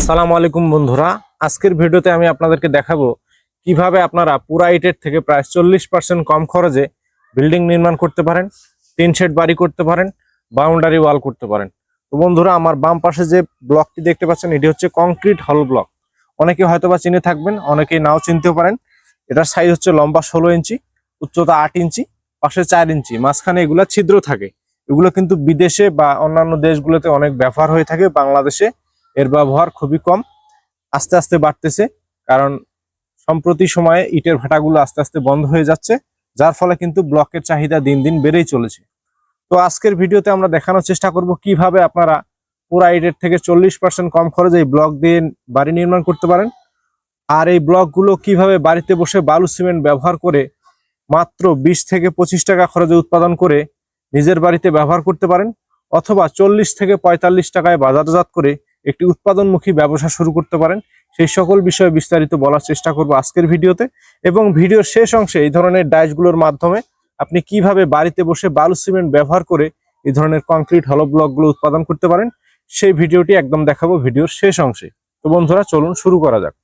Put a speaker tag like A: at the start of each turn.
A: আসসালামু আলাইকুম বন্ধুরা, আজকের ভিডিওতে আমি আপনাদেরকে দেখাবো কিভাবে আপনারা পুরা ইটের থেকে প্রায় 40% কম খরচে বিল্ডিং নির্মাণ করতে পারেন, টিন শেড বাড়ি করতে পারেন, বাউন্ডারি ওয়াল করতে পারেন। তো বন্ধুরা, আমার বাম পাশে যে ব্লকটি দেখতে পাচ্ছেন এটি হচ্ছে কংক্রিট হল ব্লক। অনেকে হয়তোবা চিনে থাকবেন, অনেকেই নাও চিনতেও পারেন। এটার সাইজ হচ্ছে লম্বা 16 ইঞ্চি, উচ্চতা 8 ইঞ্চি, পাশে 4 ইঞ্চি, মাঝখানে এগুলা ছিদ্র থাকে। এগুলো কিন্তু বিদেশে বা অন্যান্য দেশগুলোতে অনেক ব্যবহার হয়ে থাকে, বাংলাদেশে এর ব্যবহার খুবই কম, আস্তে আস্তে বাড়তেছে। কারণ সম্প্রতি সময়ে ইটের ভাটাগুলো আস্তে আস্তে বন্ধ হয়ে যাচ্ছে, যার ফলে কিন্তু ব্লকের চাহিদা দিন দিন বেড়েই চলেছে। তো আজকের ভিডিওতে আমরা দেখানোর চেষ্টা করব কিভাবে আপনারা পুরা ইটের থেকে 40% কম খরচে এই ব্লক দিয়ে বাড়ি নির্মাণ করতে পারেন, আর এই ব্লকগুলো কিভাবে বাড়িতে বসে বালু সিমেন্ট ব্যবহার করে মাত্র 20 থেকে 25 টাকা খরচে উৎপাদন করে নিজের বাড়িতে ব্যবহার করতে পারেন, অথবা 40 থেকে 45 টাকায় বাজারজাত করে একটি উৎপাদনমুখী ব্যবসা শুরু করতে পারেন। সেই সকল বিষয়ে বিস্তারিত বলার চেষ্টা করব আজকের ভিডিওতে। এবং ভিডিওর শেষ অংশে এই ধরনের ডাইসগুলোর মাধ্যমে আপনি কিভাবে বাড়িতে বসে বালু সিমেন্ট ব্যবহার করে এই ধরনের কংক্রিট হলো ব্লকগুলো উৎপাদন করতে পারেন, সেই ভিডিওটি একদম দেখাবো ভিডিওর শেষ অংশে। তো বন্ধুরা, চলুন শুরু করা যাক।